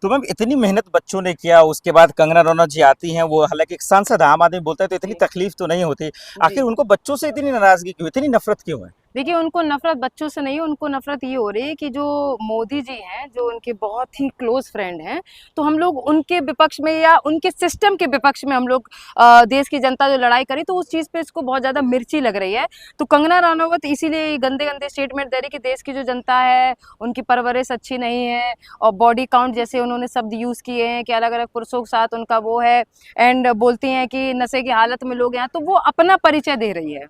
तो मैम इतनी मेहनत बच्चों ने किया, उसके बाद कंगना रनौत जी आती हैं, वो हालांकि एक सांसद आम आदमी बोलता है तो इतनी जी, तकलीफ तो नहीं होती। जी। आखिर उनको बच्चों से इतनी नाराजगी क्यों, इतनी नफरत क्यों है? देखिए, उनको नफ़रत बच्चों से नहीं है, उनको नफ़रत ये हो रही है कि जो मोदी जी हैं, जो उनके बहुत ही क्लोज़ फ्रेंड हैं, तो हम लोग उनके विपक्ष में या उनके सिस्टम के विपक्ष में हम लोग देश की जनता जो लड़ाई करी, तो उस चीज़ पे इसको बहुत ज़्यादा मिर्ची लग रही है। तो कंगना रनावत इसीलिए गंदे-गंदे स्टेटमेंट दे रही है कि देश की जो जनता है, उनकी परवरिश अच्छी नहीं है और बॉडी काउंट जैसे उन्होंने शब्द यूज़ किए हैं कि अलग-अलग पुरुषों के साथ उनका वो है एंड बोलती हैं कि नशे की हालत में लोग हैं, तो वो अपना परिचय दे रही है।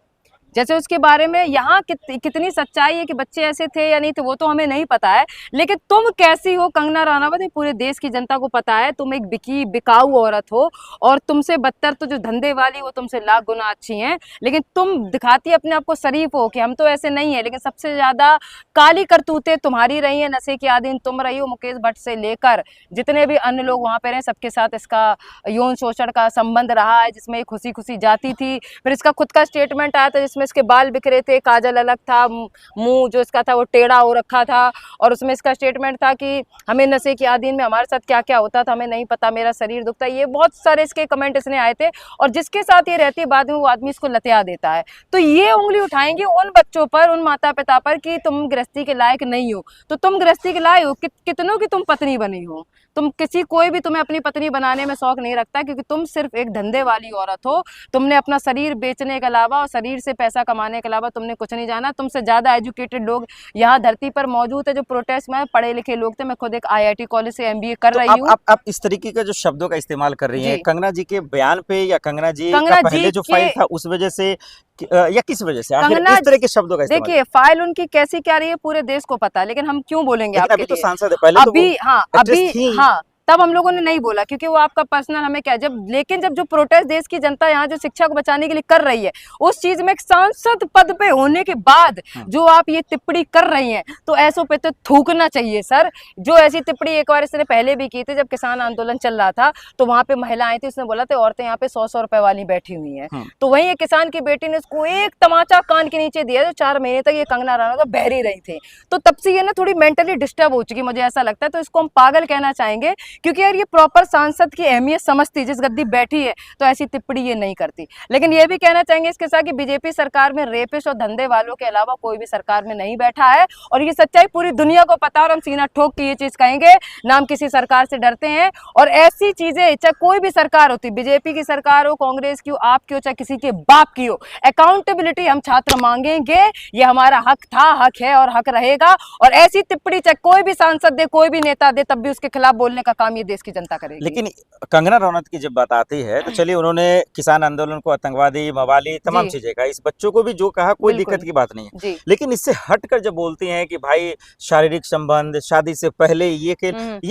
जैसे उसके बारे में यहाँ कितनी सच्चाई है कि बच्चे ऐसे थे या नहीं थे वो तो हमें नहीं पता है, लेकिन तुम कैसी हो कंगना रनावत ये पूरे देश की जनता को पता है। तुम एक बिकाऊ औरत हो और तुमसे बदतर तो जो धंधे वाली वो तुमसे लाख गुना अच्छी हैं, लेकिन तुम दिखाती अपने आप को शरीफ हो कि हम तो ऐसे नहीं है, लेकिन सबसे ज्यादा काली करतूतें तुम्हारी रही है। नशे की आदीन तुम रही हो, मुकेश भट्ट से लेकर जितने भी अन्य लोग वहां पे रहे सबके साथ इसका यौन शोषण का संबंध रहा है, जिसमें ये खुशी खुशी जाती थी। फिर इसका खुद का स्टेटमेंट आया था जिसमें इसके बाल बिखरे थे, काजल अलग था, मुंह जो इसका था वो टेढ़ा हो रखा था और उसमें इसका स्टेटमेंट था कि हमें नशे की आदीन में हमारे साथ क्या क्या होता था हमें नहीं पता, मेरा शरीर दुखता है। ये बहुत सारे इसके कमेंट इसने आए थे और जिसके साथ ये रहती है बाद में वो आदमी इसको लतिया देता है। तो ये उंगली उठाएंगे उन बच्चों पर, उन माता पिता पर कि तुम गृहस्थी के लायक नहीं हो। तो तुम गृहस्थी के लायक हो, कितनों की तुम पत्नी बनी हो। तुम कोई भी तुम्हें अपनी पत्नी बनाने में शौक नहीं रखता, क्योंकि तुम सिर्फ एक धंधे वाली औरत हो। तुमने अपना शरीर बेचने के अलावा और शरीर से पैसा कमाने के अलावा तुमने कुछ नहीं जाना। तुमसे ज्यादा एजुकेटेड लोग यहाँ धरती पर मौजूद है जो प्रोटेस्ट में पढ़े लिखे लोग थे। मैं खुद एक IIT कॉलेज से MBA कर तो रही हूँ। आप इस तरीके का जो शब्दों का इस्तेमाल कर रही हैं जी, कंगना जी के बयान पे, या कंगना जी का कंगना जी पहले जो के फाइल था उस वजह से या किस वजह से आखिर कंगना इस तरह के शब्दों का इस्तेमाल? देखिए, फाइल उनकी कैसी क्या रही है पूरे देश को पता है, लेकिन हम क्यों बोलेंगे लेकिन आपके अभी तो लिए। सांसद है, पहले तो वो अभी हाँ, एक्ट्रेस थी। हाँ, तब हम लोगों ने नहीं बोला क्योंकि वो आपका पर्सनल हमें क्या जब, लेकिन जब जो प्रोटेस्ट देश की जनता यहाँ जो शिक्षा को बचाने के लिए कर रही है, उस चीज में एक सांसद पद पे होने के बाद जो आप ये टिप्पणी कर रही हैं, तो ऐसों पे तो थूकना चाहिए सर। जो ऐसी टिप्पणी एक बार इसने पहले भी की थी जब किसान आंदोलन चल रहा था, तो वहां पे महिला आई थी, उसने बोला था औरतें यहाँ पे 100-100 रुपए वाली बैठी हुई हैं। तो वहीं एक किसान की बेटी ने उसको एक तमाचा कान के नीचे दिया, जो 4 महीने तक ये कंगना रनावत बहरी रही थी। तो तब से ये ना थोड़ी मेंटली डिस्टर्ब हो चुकी, मुझे ऐसा लगता है। तो इसको हम पागल कहना चाहेंगे, क्योंकि यार ये प्रॉपर सांसद की अहमियत समझती, जिस गद्दी बैठी है तो ऐसी टिप्पणी ये नहीं करती। लेकिन ये भी कहना चाहेंगे इसके साथ कि बीजेपी सरकार में रेपिस्ट और धंधे वालों के अलावा कोई भी सरकार में नहीं बैठा है, और ये सच्चाई पूरी दुनिया को पता है। और हम सीना ठोक के ये चीज कहेंगे, ना हम किसी सरकार से डरते हैं। और ऐसी चीजें चाहे कोई भी सरकार होती, बीजेपी की सरकार हो, कांग्रेस की हो, आपकी हो, चाहे किसी के बाप की हो, अकाउंटेबिलिटी हम छात्र मांगेंगे। ये हमारा हक था, हक है और हक रहेगा। और ऐसी टिप्पणी चाहे कोई भी सांसद दे, कोई भी नेता दे, तब भी उसके खिलाफ बोलने का काम ये देश की जनता करेगी। लेकिन कंगना रनौत की जब बात आती है तो चलिए उन्होंने किसान आंदोलन को आतंकवादी, मवाली तमाम जी, चीजें कहा, इस बच्चों को भी जो कहा कोई बिल्कुल। दिक्कत की बात नहीं है। जी। लेकिन इससे हटकर जब बोलती हैं कि भाई शारीरिक संबंध शादी से पहले ये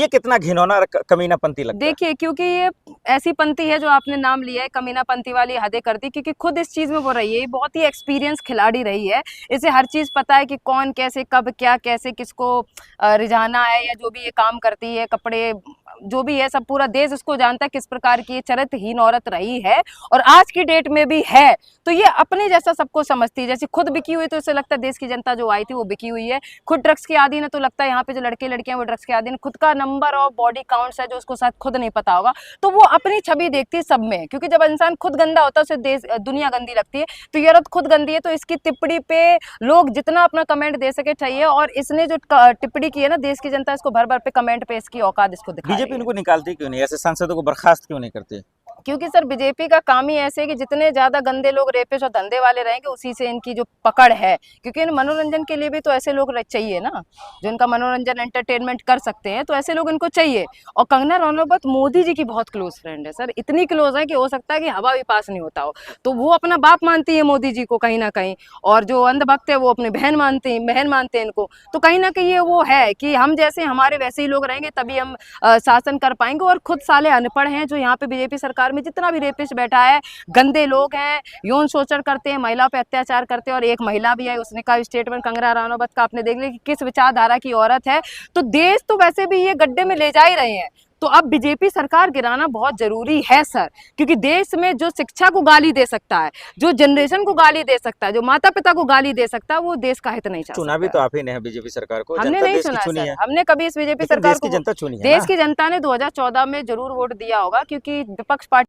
कितना घिनौना और कमीनापंती लगता है। देखिए, क्योंकि ये ऐसी पंथी है जो आपने नाम लिया है, कमीनापंथी वाली हदें करती, क्योंकि खुद इस चीज में वो रही है, ये बहुत ही एक्सपीरियंस खिलाड़ी रही है। इसे हर चीज पता है कि कौन कैसे कब क्या कैसे किसको रिझाना है, या जो भी ये काम करती है, कपड़े जो भी है सब पूरा देश उसको जानता है किस प्रकार की ये चरित्रहीन औरत रही है और आज की डेट में भी है। तो ये अपने जैसा सबको समझती है। जैसे खुद बिकी हुई, तो इसे लगता है देश की जनता जो आई थी वो बिकी हुई है। खुद ड्रग्स की आदीन है, तो लगता है यहाँ पे जो लड़के लड़कियां वो ड्रग्स की आदीन। खुद का नंबर और बॉडी काउंट्स है जो उसको शायद खुद नहीं पता होगा, तो वो अपनी छवि देखती है सब में। क्योंकि जब इंसान खुद गंदा होता है उसे देश दुनिया गंदी लगती है। तो ये औरत खुद गंदी है, तो इसकी टिप्पणी पे लोग जितना अपना कमेंट दे सके चाहिए। और इसने जो टिप्पणी की है ना, देश की जनता इसको भर भर पे कमेंट पे इसकी औकात इसको दिखा बीजेपी रही है। इनको निकालती क्यों नहीं, ऐसे सांसदों को बर्खास्त क्यों नहीं करती? क्योंकि सर बीजेपी का काम ही ऐसे है कि जितने ज्यादा गंदे लोग रेपिस्ट और धंधे वाले रहेंगे, उसी से इनकी जो पकड़ है। क्योंकि इन मनोरंजन के लिए भी तो ऐसे लोग चाहिए ना, जो इनका मनोरंजन एंटरटेनमेंट कर सकते हैं, तो ऐसे लोग इनको चाहिए। और कंगना रनावत मोदी जी की बहुत क्लोज फ्रेंड है सर, इतनी क्लोज है कि हो सकता है कि हवा भी पास नहीं होता हो। तो वो अपना बाप मानती है मोदी जी को कहीं ना कहीं, और जो अंधभक्त है वो अपनी बहन मानते हैं इनको। तो कहीं ना कहीं ये वो है कि हम जैसे हमारे वैसे ही लोग रहेंगे तभी हम शासन कर पाएंगे। और खुद साले अनपढ़ हैं जो यहाँ पे बीजेपी सरकार में जितना भी रेपिस्ट बैठा है, गंदे लोग हैं, यौन शोषण करते हैं, महिलाओं पे अत्याचार करते हैं। और एक महिला भी है, उसने का स्टेटमेंट कंगना रनावत का आपने देख लिया कि किस विचारधारा की औरत है। तो देश तो वैसे भी ये गड्ढे में ले जा ही रहे हैं, तो अब बीजेपी सरकार गिराना बहुत जरूरी है सर, क्योंकि देश में जो शिक्षा को गाली दे सकता है, जो जनरेशन को गाली दे सकता है, जो माता पिता को गाली दे सकता है, वो देश का हित नहीं चाह चुना भी सकता तो है। आप ही ने है बीजेपी सरकार को, हमने जनता नहीं देश की चुना चुनी सर, है, हमने कभी इस बीजेपी लेकिन सरकार देश की को, जनता चुनी है देश ना। की जनता ने 2014 में जरूर वोट दिया होगा, क्योंकि विपक्ष पार्टी